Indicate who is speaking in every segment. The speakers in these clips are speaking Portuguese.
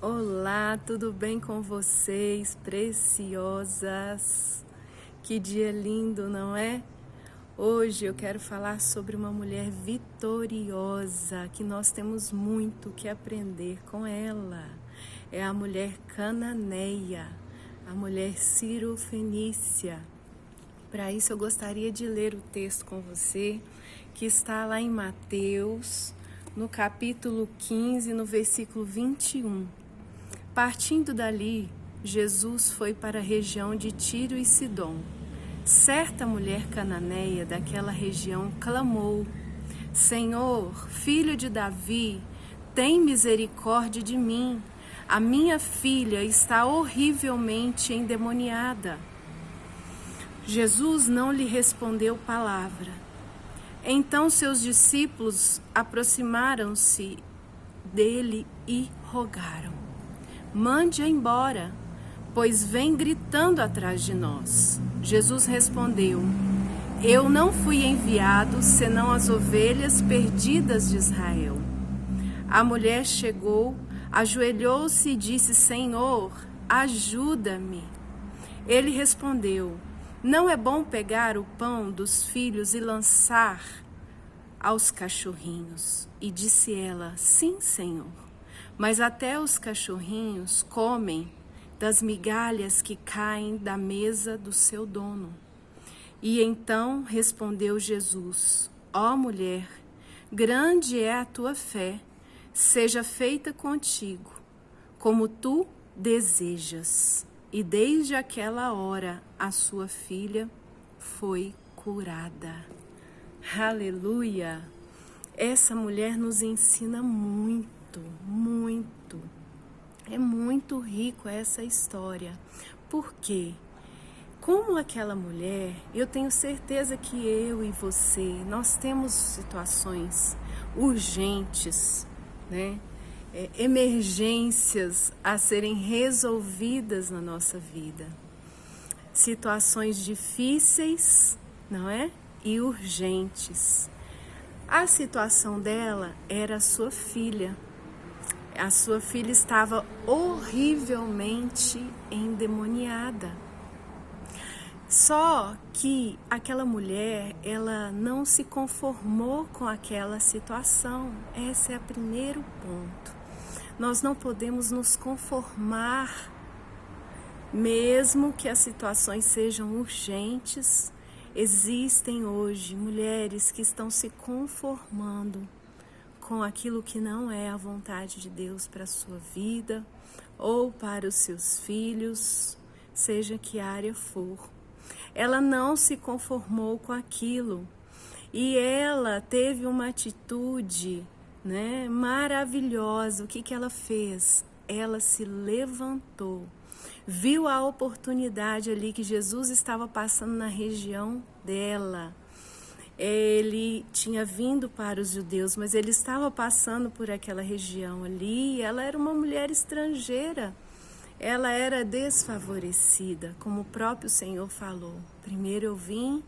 Speaker 1: Olá, tudo bem com vocês, preciosas? Que dia lindo, não é? Hoje eu quero falar sobre uma mulher vitoriosa, que nós temos muito que aprender com ela. É a mulher cananeia, a mulher cirofenícia. Para isso eu gostaria de ler o texto com você, que está lá em Mateus, no capítulo 15, no versículo 21. Partindo dali, Jesus foi para a região de Tiro e Sidom. Certa mulher cananeia daquela região clamou: Senhor, filho de Davi, tem misericórdia de mim. A minha filha está horrivelmente endemoniada. Jesus não lhe respondeu palavra. Então seus discípulos aproximaram-se dele e rogaram: Mande-a embora, pois vem gritando atrás de nós. Jesus respondeu: Eu não fui enviado senão as ovelhas perdidas de Israel. A mulher chegou, ajoelhou-se e disse: Senhor, ajuda-me. Ele respondeu: Não é bom pegar o pão dos filhos e lançar aos cachorrinhos. E disse ela: Sim, Senhor. Mas até os cachorrinhos comem das migalhas que caem da mesa do seu dono. E então respondeu Jesus: Ó mulher, grande é a tua fé, seja feita contigo, como tu desejas. E desde aquela hora a sua filha foi curada. Aleluia! Essa mulher nos ensina muito. É muito rico essa história. Por quê? Como aquela mulher, eu tenho certeza que eu e você, nós temos situações urgentes, né? Emergências a serem resolvidas na nossa vida. Situações difíceis, não é? E urgentes. A situação dela era a sua filha. A sua filha estava horrivelmente endemoniada. Só que aquela mulher, ela não se conformou com aquela situação. Esse é o primeiro ponto. Nós não podemos nos conformar, mesmo que as situações sejam urgentes. Existem hoje mulheres que estão se conformando com aquilo que não é a vontade de Deus para a sua vida ou para os seus filhos, seja que área for. Ela não se conformou com aquilo e ela teve uma atitude, né, maravilhosa. O que ela fez? Ela se levantou, viu a oportunidade ali que Jesus estava passando na região dela. Ele tinha vindo para os judeus, mas ele estava passando por aquela região ali. Ela era uma mulher estrangeira, ela era desfavorecida, como o próprio Senhor falou. Primeiro eu vim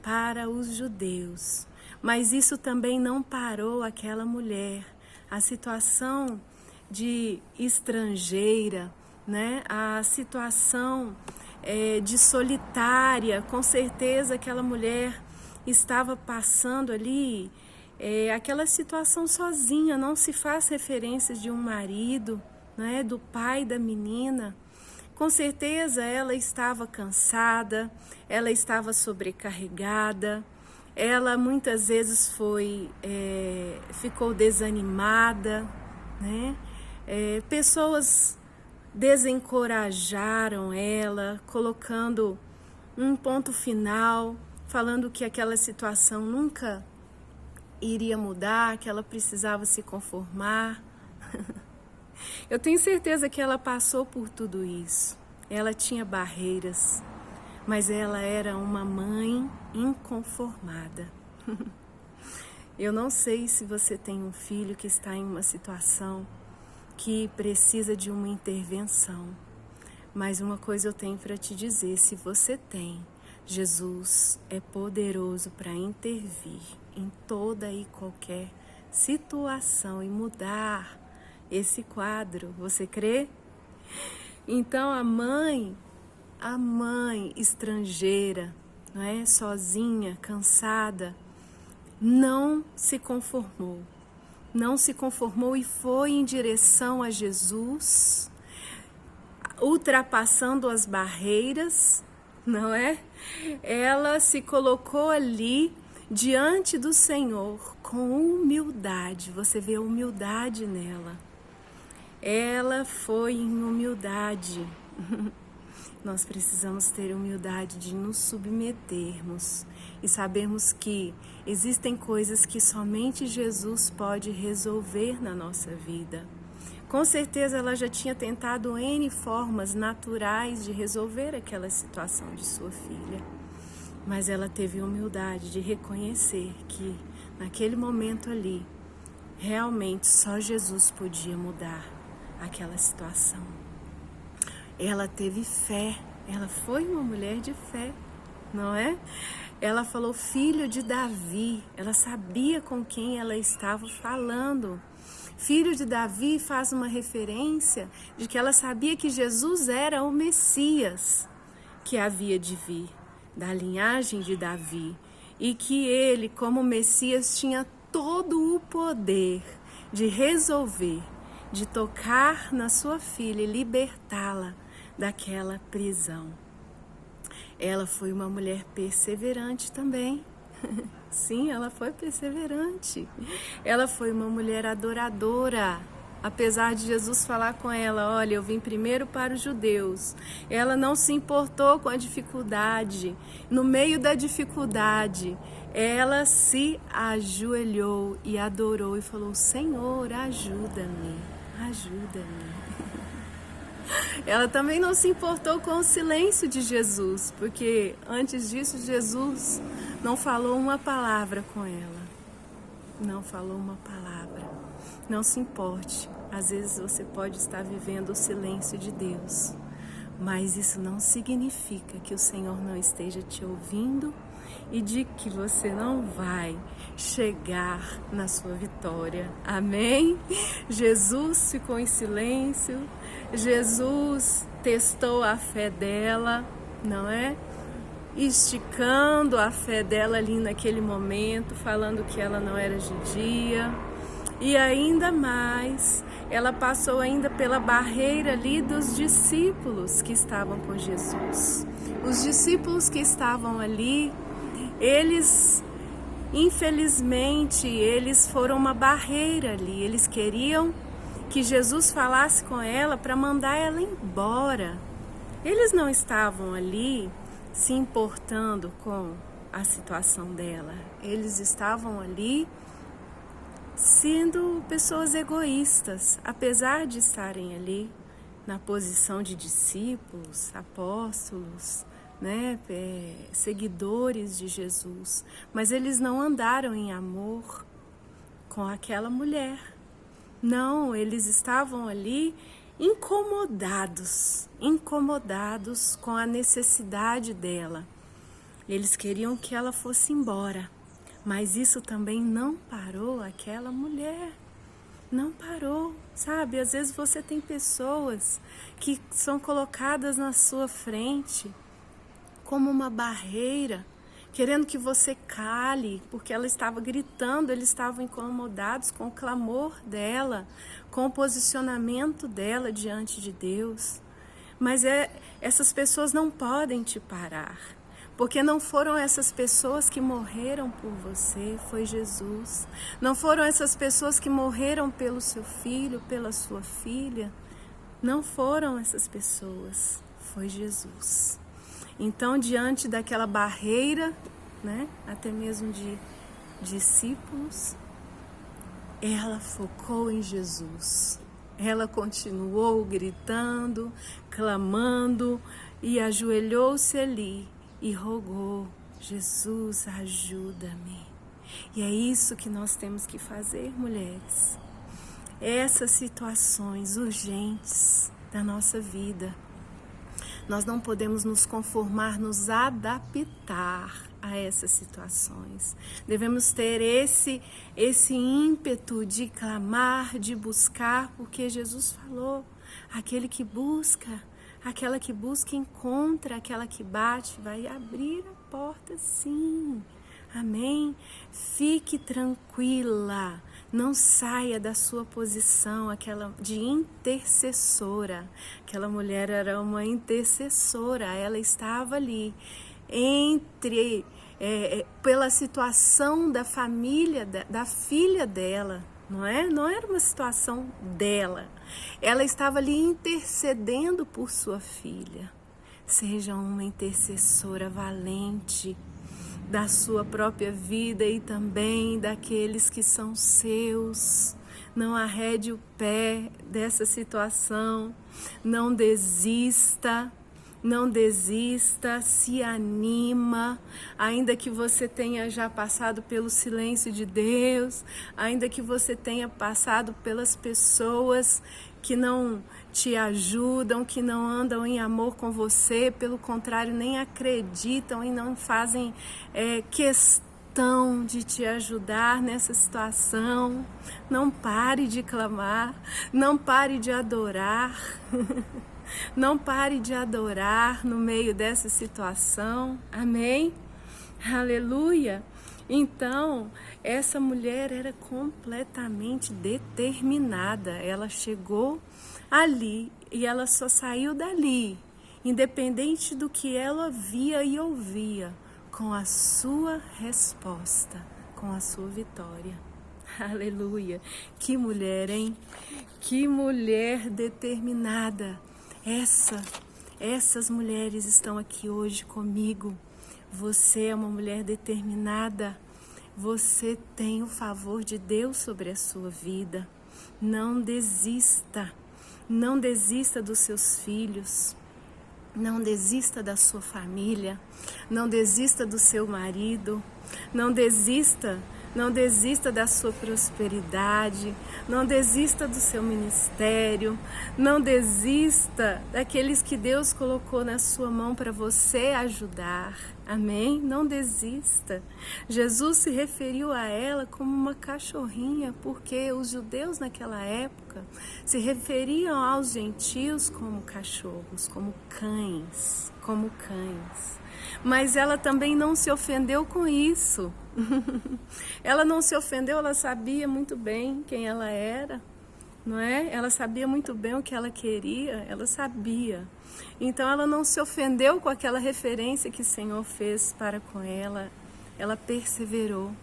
Speaker 1: para os judeus, mas isso também não parou aquela mulher. A situação de estrangeira, né? A situação de solitária, com certeza aquela mulher estava passando ali aquela situação sozinha. Não se faz referências de um marido, né, do pai da menina. Com certeza ela estava cansada, ela estava sobrecarregada, ela muitas vezes ficou desanimada, né? Pessoas desencorajaram ela, colocando um ponto final, falando que aquela situação nunca iria mudar, que ela precisava se conformar. Eu tenho certeza que ela passou por tudo isso. Ela tinha barreiras, mas ela era uma mãe inconformada. Eu não sei se você tem um filho que está em uma situação que precisa de uma intervenção, mas uma coisa eu tenho para te dizer: se você tem, Jesus é poderoso para intervir em toda e qualquer situação e mudar esse quadro, você crê? Então a mãe estrangeira, não é? Sozinha, cansada, não se conformou. Não se conformou e foi em direção a Jesus, ultrapassando as barreiras, não é? Ela se colocou ali diante do Senhor com humildade. Você vê a humildade nela. Ela foi em humildade. Nós precisamos ter humildade de nos submetermos e sabermos que existem coisas que somente Jesus pode resolver na nossa vida. Com certeza ela já tinha tentado N formas naturais de resolver aquela situação de sua filha, mas ela teve humildade de reconhecer que naquele momento ali, realmente só Jesus podia mudar aquela situação. Ela teve fé, ela foi uma mulher de fé, não é? Ela falou filho de Davi, ela sabia com quem ela estava falando. Filho de Davi faz uma referência de que ela sabia que Jesus era o Messias que havia de vir, da linhagem de Davi, e que ele, como Messias, tinha todo o poder de resolver, de tocar na sua filha e libertá-la daquela prisão. Ela foi uma mulher perseverante também. Sim, ela foi perseverante. Ela foi uma mulher adoradora. Apesar de Jesus falar com ela, olha, eu vim primeiro para os judeus. Ela não se importou com a dificuldade. No meio da dificuldade, ela se ajoelhou e adorou e falou, Senhor, ajuda-me, ajuda-me. Ela também não se importou com o silêncio de Jesus, porque antes disso Jesus não falou uma palavra com ela. Não falou uma palavra. Não se importe. Às vezes você pode estar vivendo o silêncio de Deus, mas isso não significa que o Senhor não esteja te ouvindo e de que você não vai chegar na sua vitória. Amém? Jesus ficou em silêncio. Jesus testou a fé dela, não é? Esticando a fé dela ali naquele momento, falando que ela não era judia. E ainda mais, ela passou ainda pela barreira ali dos discípulos que estavam com Jesus. Os discípulos que estavam ali, eles, infelizmente, eles foram uma barreira ali. Eles queriam que Jesus falasse com ela para mandar ela embora. Eles não estavam ali se importando com a situação dela. Eles estavam ali sendo pessoas egoístas, apesar de estarem ali na posição de discípulos, apóstolos, né, seguidores de Jesus. Mas eles não andaram em amor com aquela mulher. Não, eles estavam ali incomodados com a necessidade dela. Eles queriam que ela fosse embora, mas isso também não parou aquela mulher. Não parou, sabe? Às vezes você tem pessoas que são colocadas na sua frente como uma barreira, querendo que você cale, porque ela estava gritando, eles estavam incomodados com o clamor dela, com o posicionamento dela diante de Deus. Mas essas pessoas não podem te parar, porque não foram essas pessoas que morreram por você, foi Jesus. Não foram essas pessoas que morreram pelo seu filho, pela sua filha. Não foram essas pessoas, foi Jesus. Então, diante daquela barreira, né, até mesmo de discípulos, ela focou em Jesus. Ela continuou gritando, clamando e ajoelhou-se ali e rogou, Jesus, ajuda-me. E é isso que nós temos que fazer, mulheres. Essas situações urgentes da nossa vida, Nós não podemos nos conformar, nos adaptar a essas situações. Devemos ter esse ímpeto de clamar, de buscar, porque Jesus falou, aquele que busca, aquela que busca encontra, aquela que bate vai abrir a porta, sim. Amém? Fique tranquila, não saia da sua posição, aquela de intercessora. Aquela mulher era uma intercessora, ela estava ali pela situação da família, da filha dela, não é? Não era uma situação dela. Ela estava ali intercedendo por sua filha. Seja uma intercessora valente da sua própria vida e também daqueles que são seus. Não arrede o pé dessa situação, não desista, se anima, ainda que você tenha já passado pelo silêncio de Deus, ainda que você tenha passado pelas pessoas que não te ajudam, que não andam em amor com você, pelo contrário, nem acreditam e não fazem questão de te ajudar nessa situação. Não pare de clamar, não pare de adorar, não pare de adorar no meio dessa situação, amém? Aleluia! Então, essa mulher era completamente determinada. Ela chegou ali e ela só saiu dali, independente do que ela via e ouvia, com a sua resposta, com a sua vitória. Aleluia! Que mulher, hein? Que mulher determinada! Essas mulheres estão aqui hoje comigo. Você é uma mulher determinada. Você tem o favor de Deus sobre a sua vida. Não desista. Não desista dos seus filhos. Não desista da sua família. Não desista do seu marido. Não desista da sua prosperidade, não desista do seu ministério, não desista daqueles que Deus colocou na sua mão para você ajudar, amém? Não desista. Jesus se referiu a ela como uma cachorrinha, porque os judeus naquela época se referiam aos gentios como cachorros, como cães. Mas ela também não se ofendeu com isso. Ela não se ofendeu, ela sabia muito bem quem ela era, não é? Ela sabia muito bem o que ela queria, ela sabia. Então ela não se ofendeu com aquela referência que o Senhor fez para com ela. Ela perseverou.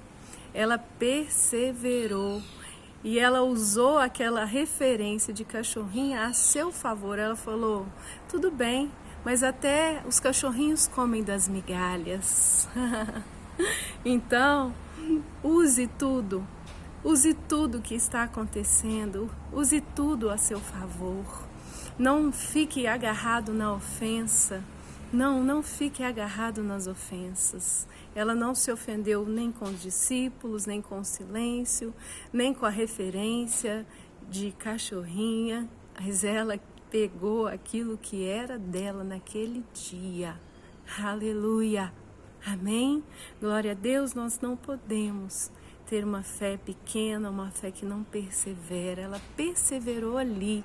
Speaker 1: E ela usou aquela referência de cachorrinha a seu favor. Ela falou, tudo bem, mas até os cachorrinhos comem das migalhas. Então, use tudo que está acontecendo, use tudo a seu favor. Não fique agarrado na ofensa, não fique agarrado nas ofensas. Ela não se ofendeu nem com os discípulos, nem com o silêncio, nem com a referência de cachorrinha, mas ela pegou aquilo que era dela naquele dia. Aleluia! Amém? Glória a Deus, nós não podemos ter uma fé pequena, uma fé que não persevera. Ela perseverou ali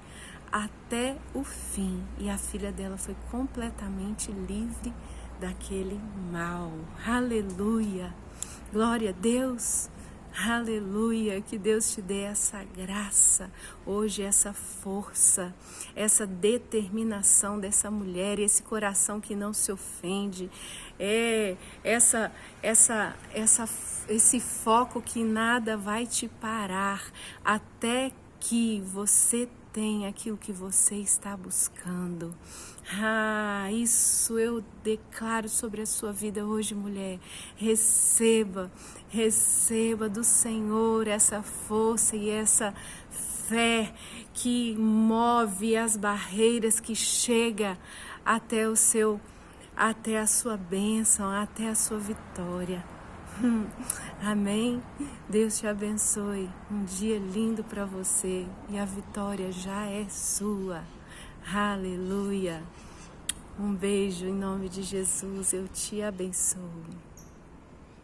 Speaker 1: até o fim e a filha dela foi completamente livre daquele mal. Aleluia! Glória a Deus! Aleluia, que Deus te dê essa graça, hoje essa força, essa determinação dessa mulher, esse coração que não se ofende, esse foco que nada vai te parar até que você tenha aquilo que você está buscando. Isso eu declaro sobre a sua vida hoje, mulher. Receba do Senhor essa força e essa fé que move as barreiras, que chega até a sua bênção, até a sua vitória. Amém? Deus te abençoe. Um dia lindo para você e a vitória já é sua. Aleluia. Um beijo em nome de Jesus, eu te abençoo.